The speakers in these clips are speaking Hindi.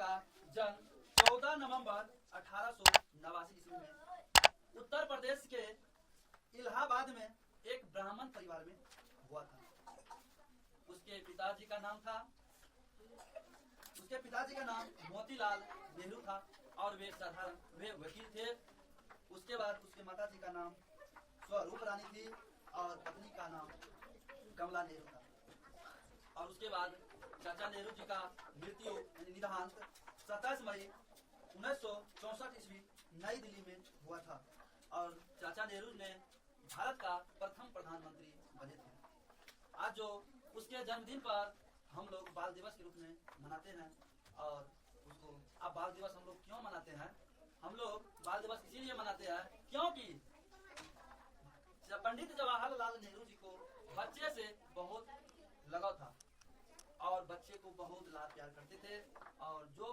का जन्म 14 नवंबर 1889 ईस्वी में उत्तर प्रदेश के इलाहाबाद में एक ब्राह्मण परिवार में हुआ था। उसके पिताजी का नाम मोतीलाल नेहरू था और वे वकील थे। उसके बाद उसके माताजी का नाम स्वरूप रानी थी और पत्नी का नाम कमला नेहरू था। और उसके बाद चाचा नेहरू जी का मृत्यु निधनांत 27 मई 1964 ईस्वी नई दिल्ली में हुआ था और चाचा नेहरू ने भारत का प्रथम प्रधानमंत्री बने थे। आज जो उसके जन्मदिन पर हम लोग बाल दिवस के रूप में मनाते हैं और उसको अब बाल दिवस हम लोग क्यों मनाते हैं? हम लोग बाल दिवस इसीलिए मनाते हैं क्योंकि पंडित जवाहरलाल नेहरू जी को बच्चे से बहुत लगाव था और बच्चे को बहुत लाड प्यार करते थे और जो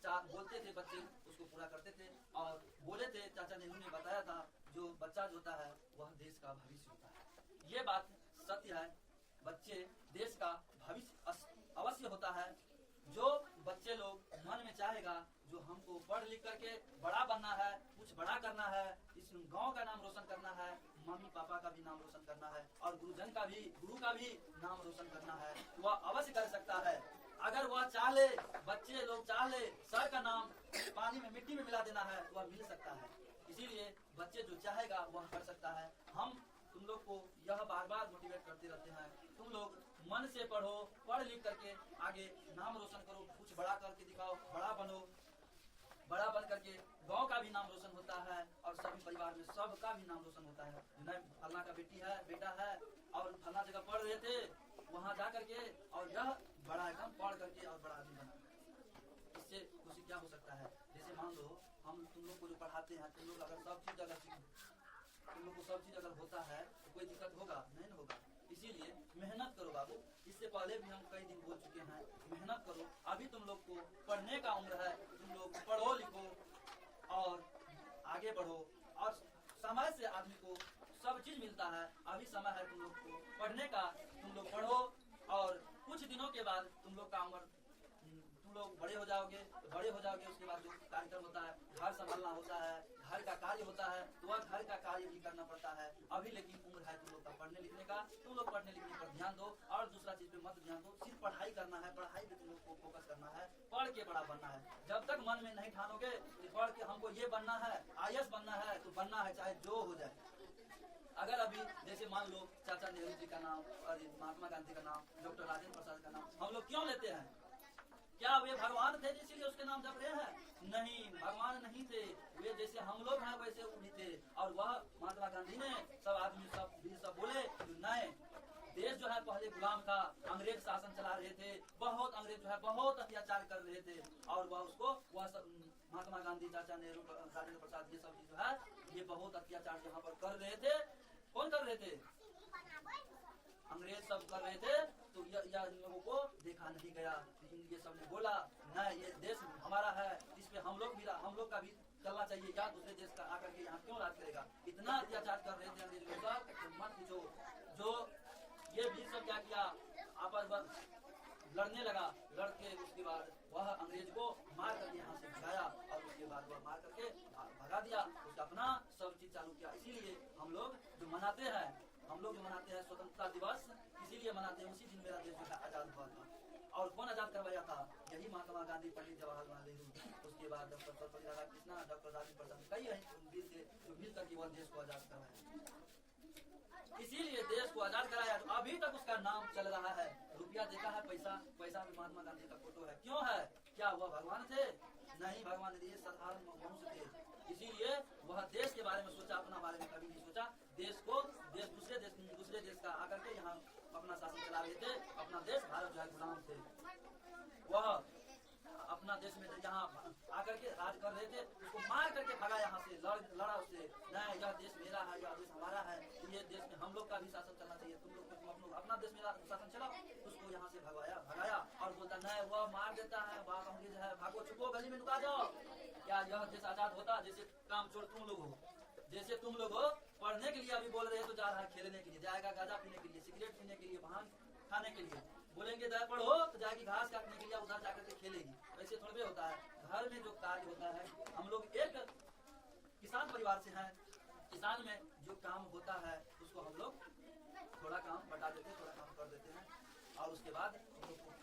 बोलते थे बच्चे उसको पूरा करते थे। और बोले थे, चाचा नेहरू ने बताया था, जो बच्चा जो होता है वह देश का भविष्य होता है। ये बात सत्य है। बच्चे देश का भविष्य अवश्य होता है। जो बच्चे लोग मन में चाहेगा जो हमको पढ़ लिख करके बड़ा बनना है, कुछ बड़ा करना है, इस गांव का नाम रोशन करना है, मम्मी पापा का भी नाम रोशन करना है और गुरु का भी नाम रोशन करना है, वह अवश्य कर सकता है। अगर वह चाहे, बच्चे लोग चाहे सर का नाम पानी में मिट्टी में मिला देना है, वह मिल सकता है। इसीलिए बच्चे जो चाहेगा वह कर सकता है। हम तुम लोग को यह बार बार मोटिवेट करते रहते हैं, तुम लोग मन से पढ़ो, पढ़ लिख करके आगे नाम रोशन करो, कुछ बड़ा करके दिखाओ, बड़ा बनो। बड़ा बन करके गांव का भी नाम रोशन होता है और सभी परिवार में सबका भी नाम रोशन होता है। फलना का बेटा है और फलना जगह पढ़ रहे थे, वहाँ जा करके और यह बड़ा एकदम पढ़ करके और बड़ा आदमी बना। इससे खुशी क्या हो सकता है? जैसे मान लो हम तुम लोग को जो पढ़ाते हैं, तुम लोग अगर तुम लोग को सब चीज अगर होता है तो कोई दिक्कत होगा नहीं ना होगा। इसीलिए मेहनत करो बाबू। इससे पहले भी हम कई दिन बोल चुके हैं, मेहनत करो। अभी तुम लोग को पढ़ने का उम्र है, तुम लोग पढ़ो लिखो और आगे बढ़ो। और समय से आदमी को सब चीज मिलता है। अभी समय है तुम लोग को पढ़ने का, तुम लोग पढ़ो और कुछ दिनों के बाद तुम लोग का उम्र, तुम लोग बड़े हो जाओगे। उसके बाद जो कार्यक्रम होता है, घर संभालना होता है, घर का कार्य होता है, तो वह घर का कार्य भी करना पड़ता है। अभी लेकिन उम्र है तुम लोग का पढ़ने लिखने का, तुम लोग पढ़ने लिखने पर ध्यान दो और दूसरा चीज पे मत ध्यान दो। सिर्फ पढ़ाई करना है, पढ़ाई पे तुम लोग को फोकस करना है, पढ़ के बड़ा बनना है। जब तक मन में नहीं ठानोगे कि पढ़ के हमको ये बनना है, IAS बनना है, तो बनना है चाहे जो हो जाए। अगर अभी जैसे मान लो चाचा नेहरू जी का नाम और महात्मा गांधी का नाम, डॉक्टर राजेंद्र प्रसाद का नाम हम लोग क्यों लेते हैं? क्या वे भगवान थे इसीलिए उसके नाम जप रहे हैं? नहीं, भगवान नहीं थे। वे जैसे हम लोग हैं वैसे वो भी थे। और वह महात्मा गांधी ने सब आदमी सब बोले जो नए देश जो है पहले गुलाम था, अंग्रेज शासन चला रहे थे, बहुत अंग्रेज जो है बहुत अत्याचार कर रहे थे और वह सब महात्मा गांधी, चाचा नेहरू, राजेंद्र प्रसाद, ये सब जो है ये बहुत अत्याचार यहाँ पर कर रहे थे। कौन कर रहे थे? अंग्रेज सब कर रहे थे। तो यह लोगों को देखा नहीं गया। ये सब ने बोला नहीं, ये देश हमारा है, इस पे हम लोग का भी चलना चाहिए। या दूसरे देश का आकर के यहाँ क्यों राज करेगा? इतना अत्याचार कर रहे थे अंग्रेज लोग सब, मत पूछो। जो ये वीर सब क्या किया, आपस लड़ने लगा, लड़के उसके बाद वह अंग्रेज को मार करके यहाँ से भगाया और उसके बाद वह मार करके भगा दिया, उसका अपना सब चीज चालू किया। इसीलिए हम लोग जो मनाते हैं स्वतंत्रता दिवस, इसीलिए मनाते हैं। उसी दिन मेरा देश जो है आजाद हुआ था। और कौन आजाद करवाया था? यही महात्मा गांधी, पंडित जवाहरलाल नेहरू, उसके बाद डॉक्टर सर्वपल्ली राधाकृष्णन, डॉक्टर राजेंद्र प्रसाद, कई वीर थे जो मिल करके वह देश को आजाद करवाया। इसीलिए देश को आजाद कराया। अभी तक उसका नाम चल रहा है। रुपया देता है, पैसा भी महात्मा गांधी का फोटो है। क्यों है? क्या वह भगवान थे? नहीं, भगवान नहीं, साधारण मनुष्य थे। इसीलिए वह देश के बारे में सोचा, अपना बारे में कभी नहीं सोचा। दूसरे देश का आकर के यहाँ अपना शासन चला रहे थे। अपना देश भारत जो है गुलाम थे। वह अपना देश में यहाँ आकर के राज कर रहे थे, उसको मार करके भगा यहाँ से, लड़ा उससे। नहीं, यह देश मेरा है, यह देश हमारा है, ये देश में हम लोग का भी शासन चलना चाहिए। तुम लोग अपना देश मेरा शासन चलाओ। उसको यहाँ से भगाया और बोलता नहीं, वह मार देता है, बाप अंग्रेज है, भागो, छुपो, गली में लुका जाओ। क्या यह देश आजाद होता? जैसे काम चोर तुम लोग हो, जैसे तुम लोग हो पढ़ने के लिए अभी बोल रहे हो तो जा रहा है खेलने के लिए, जाएगा गांजा पीने के लिए, सिगरेट पीने के लिए, भांग खाने के लिए। बोलेंगे पढ़ो तो जाएगी घास काटने के लिए, उधर जाकर के खेलेगी। वैसे थोड़े हो होता है, घर में जो कार्य होता है, हम लोग एक किसान परिवार से हैं। किसान में जो काम होता है उसको हम लोग थोड़ा काम बता देते हैं, थोड़ा काम कर देते हैं, और उसके बाद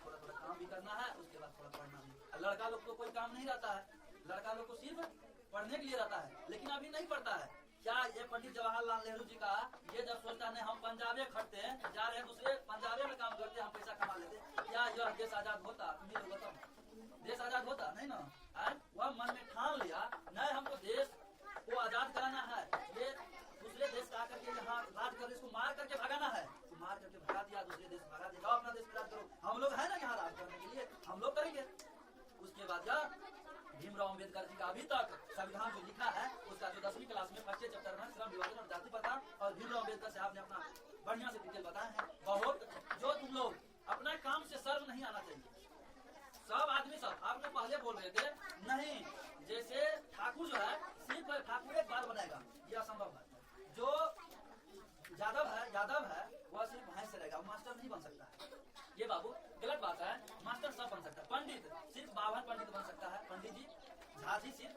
थोड़ा थोड़ा काम भी करना है, उसके बाद थोड़ा पढ़ना भी। लड़का लोग को कोई काम नहीं रहता है, लड़का लोग को सिर्फ पढ़ने के लिए रहता है, लेकिन अभी नहीं पढ़ता है। क्या ये पंडित जवाहरलाल नेहरू जी का ये जब सोचता है हम पंजाबे खटते हैं, जा रहे हैं दूसरे पंजाबे में काम करते हैं, हम पैसा कमा लेते, क्या यह देश आजाद होता? तुम्हें बताओ, देश आजाद होता नहीं ना। वह मन में ठान लिया नहीं हमको देश को आजाद कराना है, ये दूसरे देश का आकर के यहाँ राज कर, इसको मार करके भगाना है, तो मार करके भगा दिया, दूसरे देश भगा दिया, अपना देश राज करो, हम लोग है ना यहाँ राज करने के लिए, हम लोग करेंगे। उसके बाद भीमराव अम्बेडकर जी का अभी तक संविधान जो लिखा है उसका जो 10वीं क्लास में फर्स्ट चैप्टर में श्रम विभाजन और जाति प्रथा, और भीमराव अम्बेडकर साहब ने अपना बढ़िया से डिटेल बताए हैं बहुत। जो तुम लोग अपना काम से शर्म नहीं आना चाहिए, सब आदमी सब आपने पहले बोल रहे थे नहीं, जैसे ठाकुर जो है सिर्फ ठाकुर एक बार बनाएगा, ये असंभव है। जो यादव है वह सिर्फ भैंस से रहेगा, मास्टर नहीं बन सकता है। ये बाबू गलत बात है, मास्टर सब बन सकता है, पंडित सिर्फ बावन पंडित बन सकता है, पंडित जी झा जी सिर्फ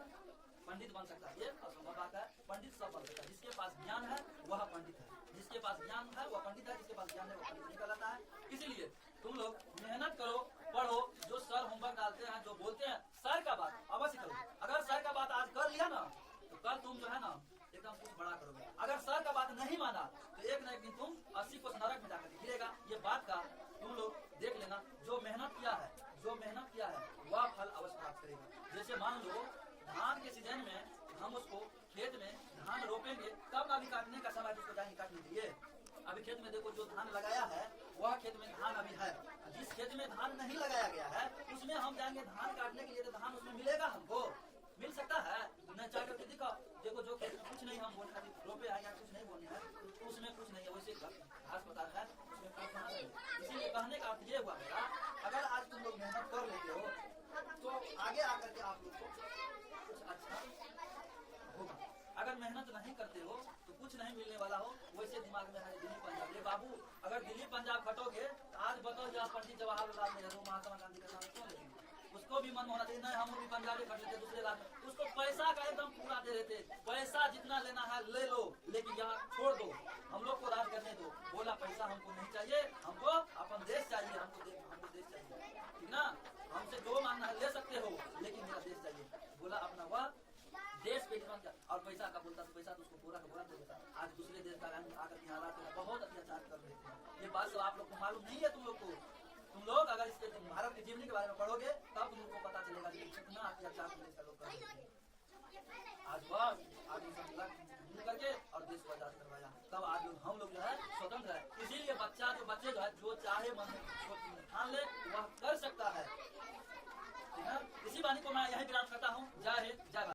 पंडित बन सकता है, ये असंभव बात है। पंडित सब बन सकता है, जिसके पास ज्ञान है वह पंडित है, जिसके पास ज्ञान है वह पंडित है, जिसके पास ज्ञान है वह पंडित नहीं कहलाता है। इसीलिए तुम लोग मेहनत करो, पढ़ो, जो सर होमवर्क डालते हैं, जो बोलते हैं सर का बात अवश्य करो। अगर सर का बात आज कर लिया ना तो कल तुम जो है ना एकदम कुछ बड़ा करोगे। अगर सर का बात नहीं माना तो एक न एक दिन तुम 80 कोस नरक में जाकर गिरेगा। ये बात का तुम लोग देख लेना, जो मेहनत किया है वह फल अवश्य प्राप्त करेगा। जैसे मान लो धान के सीजन में हम उसको खेत में धान रोपेंगे, तब अभी काटने का समय उसको जाएंगे काटने के लिए। अभी खेत में देखो जो धान लगाया है वह खेत में धान अभी है, जिस खेत में धान नहीं लगाया गया है उसमें हम जाएंगे धान काटने के लिए, तो धान उसमें मिलेगा, हमको मिल सकता है न? चाह करके दिखाओ, देखो जो खेत में कुछ नहीं हम बोलने रोपे है या कुछ नहीं बोलने हैं तो उसमें कुछ नहीं है, वैसे घास पता है उसमें कुछ नहीं है। इसीलिए कहने का अर्थ ये हुआ मेरा, अगर आज तुम लोग मेहनत कर लेते हो तो आगे आकर के आप लोग को कुछ अच्छा होगा। अगर मेहनत नहीं करते हो तो कुछ नहीं मिलने वाला हो। वैसे दिमाग में है दिल्ली पंजाब, ये बाबू अगर दिल्ली पंजाब खटोगे तो आज बताओ यहाँ पंडित जवाहरलाल नेहरू महात्मा गांधी का नाम क्यों लेंगे? उसको भी मन होना चाहिए नहीं हम भी पंजाबी खट लेते दूसरे राज्य, उसको पैसा का एकदम पूरा दे देते, पैसा जितना लेना है ले लो, लेकिन यहाँ छोड़ दो, हम लोग को राज करने दो। बोला पैसा हमको नहीं चाहिए, हमको अपन देश चाहिए, हमको देश चाहिए, ठीक ना? हमसे जो मांगना है ले सकते हो, लेकिन मेरा देश चाहिए। बोला अपना वह देश पे डिमांड किया, और पैसा का बोलता तो पैसा तो उसको पूरा का पूरा दे देता। आज दूसरे देश का आकर के हालात बहुत अत्याचार कर रहे थे। ये बात सब आप लोग को मालूम नहीं है। तुम लोग अगर इसके भारत की जीवनी के बारे में पढ़ोगे तब तुमको पता चलेगा कि कितना अत्याचार देश का लोग कर रहे थे। आज वह आदमी सब मिल करके और देश को आजाद करवाया, तब आज हम लोग जो है स्वतंत्र है। इसीलिए बच्चे जो है जो चाहे मन में ठान ले वह कर सकता है, ठीक है? इसी वाणी को मैं यही विराम करता हूँ। जय हिंद, जय भारत।